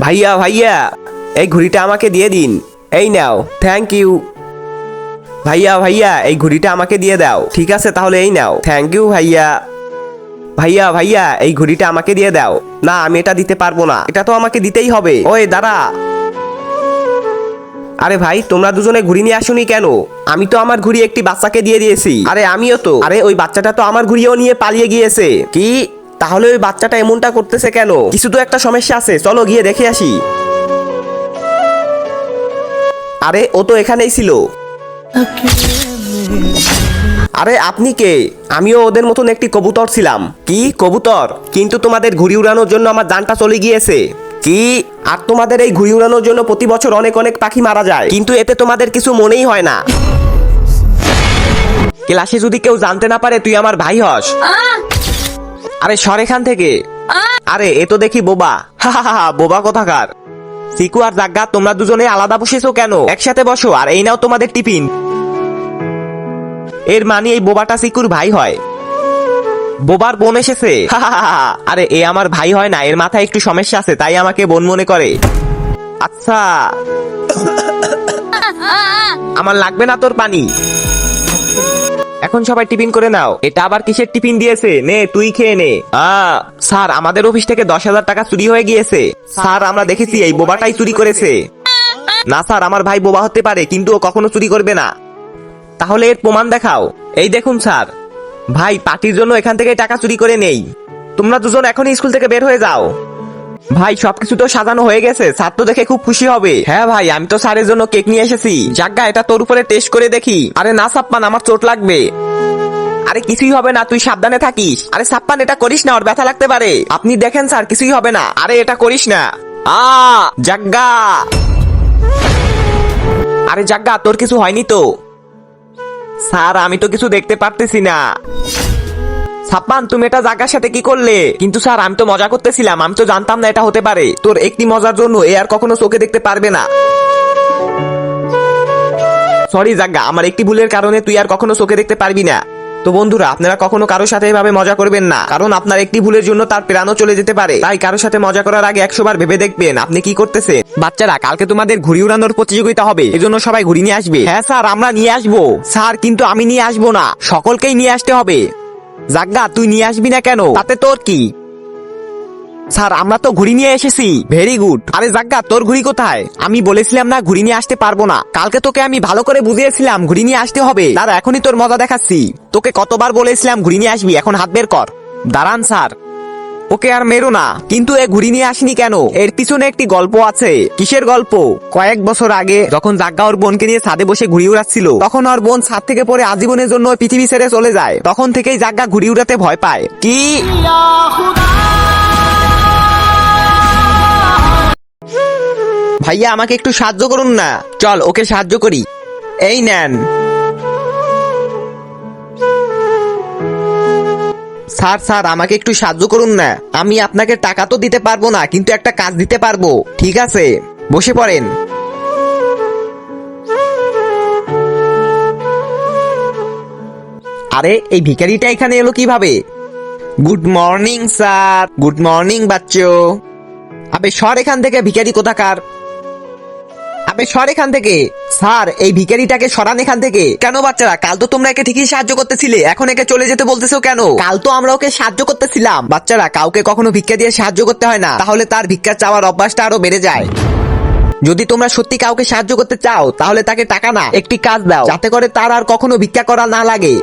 ভাইয়া ভাইয়া, এই ঘড়িটা আমাকে দিয়ে দিন। এই নাও, থ্যাংক ইউ। ভাইয়া ভাইয়া, এই ঘড়িটা আমাকে দিয়ে দাও। ঠিক আছে তাহলে এই নাও, থ্যাংক ইউ ভাইয়া। ভাইয়া ভাইয়া, এই ঘড়িটা আমাকে দিয়ে দাও। না, আমি এটা দিতে পারবো না, এটা তো আমাকে দিতেই হবে। ওই দাঁড়া। আরে ভাই, তোমরা দুজনে ঘুড়ি নিয়ে আসোনি কেন? আমি তো আমার ঘুড়ি একটি বাচ্চাকে দিয়ে দিয়েছি। আরে আমিও তো। আরে ওই বাচ্চাটা তো আমার ঘুড়িও নিয়ে পালিয়ে গিয়েছে। কি? তাহলে ওই বাচ্চাটা এমনটা করতেছে কেন? কিছু তো একটা সমস্যা আছে, চলো গিয়ে দেখে আসি। আরে ও তো এখানেই ছিল। আরে আপনি কে? আমিও ওদের মতন একটি কবুতর ছিলাম। কি কবুতর? কিন্তু তোমাদের ঘুড়ি উড়ানোর জন্য আমার জানটা চলে গিয়েছে। কি? আর তোমাদের এই ঘুড়ি উড়ানোর জন্য প্রতি বছর অনেক অনেক পাখি মারা যায়, কিন্তু এতে তোমাদের কিছু মনেই হয় না। ক্লাসে যদি কেউ জানতে না পারে তুই আমার ভাই হস। আরে সর এখান থেকে। আরে এ তো দেখি বোবা। হা বোবা কোথাকার। সিকু আর জাগ্গা, তোমরা দুজনে আলাদা বসেছো কেন? একসাথে বসো। আর এই নাও তোমাদের টিফিন। এর মানে এই বোবাটা সিকুর ভাই হয়। বোবার বোন এসেছে। আরে এ আমার ভাই হয় না, এর মাথায় একটু সমস্যা আছে, তাই আমাকে বোন মনে করে। আচ্ছা, আমার লাগবে না তোর পানি। এখন সবাই টিফিন করে নাও। এটা আবার কিসের টিফিন দিয়েছে? নে তুই খেয়ে নে। স্যার, আমাদের অফিস থেকে 10,000 টাকা চুরি হয়ে গিয়েছে। স্যার, আমরা দেখেছি এই বোবাটাই চুরি করেছে। না স্যার, আমার ভাই বোবা হতে পারে, কিন্তু ও কখনো চুরি করবে না। তাহলে এর প্রমাণ দেখাও। এই দেখুন স্যার, ভাই পার্টির জন্য এখান থেকে টাকা চুরি করে নেই। তোমরা দুজন এখনই স্কুল থেকে বের হয়ে যাও। ভাই সবকিছু তো সাজানো হয়ে গেছে, স্যার তো দেখে খুব খুশি হবে। হ্যাঁ ভাই, আমি তো স্যারের জন্য কেক নিয়ে এসেছি। জাগ্গা, এটা তোর উপরে টেস্ট করে দেখি। আরে না সাপ্পান, আমার চোট লাগবে। আরে কিছুই হবে না, তুই সাবধানে থাকিস। আরে সাপ্পান, এটা করিস না, ওর ব্যথা লাগতে পারে। আপনি দেখেন স্যার, কিছুই হবে না। আরে এটা করিস না। জাগ্গা। আরে জাগ্গা, তোর কিছু হয়নি তো? স্যার, আমি তো কিছু দেখতে পারতেছি না। সাপ্পান, তুমি এটা জাগ্গার সাথে কি করলে? কিন্তু স্যার, আমি তো মজা করতেছিলাম, আমি তো জানতাম না এটা হতে পারে। তোর একটি মজার জন্য এ আর কখনো চোখে দেখতে পারবে না। সরি জাগ্গা, আমার একটি ভুলের কারণে তুই আর কখনো চোখে দেখতে পারবি না। তো বন্ধুরা, আপনারা কখনো কারোর সাথে এভাবে মজা করবেন না, কারণ আপনার একটি ভুলের জন্য তার প্রাণও চলে যেতে পারে। তাই কারোর সাথে মজা করার আগে 100 বার ভেবে দেখবেন আপনি কি করতেছেন। বাচ্চারা, কালকে তোমাদের ঘুড়ি উড়ানোর প্রতিযোগিতা হবে, এজন্য সবাই ঘুড়ি নিয়ে আসবে। হ্যাঁ স্যার, আমরা নিয়ে আসবো। স্যার, কিন্তু আমি নিয়ে আসবো না, সকলকেই নিয়ে আসতে হবে। জাগ্গা, তুই নিয়ে আসবি না কেন? তাতে তোর কি? স্যার, আমরা তো ঘুড়ি নিয়ে এসেছি। Very good. আরে জাগ্গা, তোর ঘুড়ি কোথায়? আমি বলেছিলাম না ঘুড়ি নিয়ে আসতে পারবো না। কালকে তোকে আমি ভালো করে বুঝিয়েছিলাম ঘুড়ি নিয়ে আসতে হবে। দাঁড়া, এখনই তোর মজা দেখাচ্ছি। তোকে কতবার বলেছিলাম ঘুড়ি নিয়ে আসবি, এখন হাত বের কর। দাঁড়ান স্যার। ওকে আর মেরো না। কিন্তু এ ঘুড়ি নিয়ে আসেনি কেন? এর পিছনে একটি গল্প আছে। কিসের গল্প? কয়েক বছর আগে যখন জাগ্গা ওর বোনকে নিয়ে ছাদে বসে ঘুড়ি উড়াচ্ছিল, তখন ওর বোন ছাদ থেকে পড়ে আজীবনের জন্য পৃথিবী ছেড়ে চলে যায়। তখন থেকেই জাগ্গা ঘুড়ি উড়াতে ভয় পায়। কি? ভাইয়া, আমাকে একটু সাহায্য করুন না। চল ওকে সাহায্য করি। এই নেন। স্যার স্যার, আমাকে একটু সাহায্য করুন না। আমি আপনাকে টাকা তো দিতে পারবো না, কিন্তু একটা কাজ দিতে পারবো। ঠিক আছে, বসে পড়েন। আরে এই ভিখারিটা এখানে এলো কিভাবে? Good morning sir. Good morning বাচ্চো। আবে সর এখান থেকে, ভিখারি কোথাকার। আবে সর এখান থেকে। স্যার, এই ভিখারিটাকে সরান এখান থেকে। কেন বাচ্চারা, কাল তো তোমরা একে ঠিকই সাহায্য করতেছিলে, এখন একে চলে যেতে বলতেছো কেন? কাল তো আমরা ওকে সাহায্য করতেছিলাম। বাচ্চারা, কাউকে কখনো ভিক্ষা দিয়ে সাহায্য করতে হয় না, তাহলে তার ভিক্ষা চাওয়ার অভ্যাসটা আরো বেড়ে যায়। যদি তোমরা সত্যি কাউকে সাহায্য করতে চাও, তাহলে তাকে টাকা না, একটি কাজ দাও, যাতে করে তার আর কখনো ভিক্ষা করা না লাগে।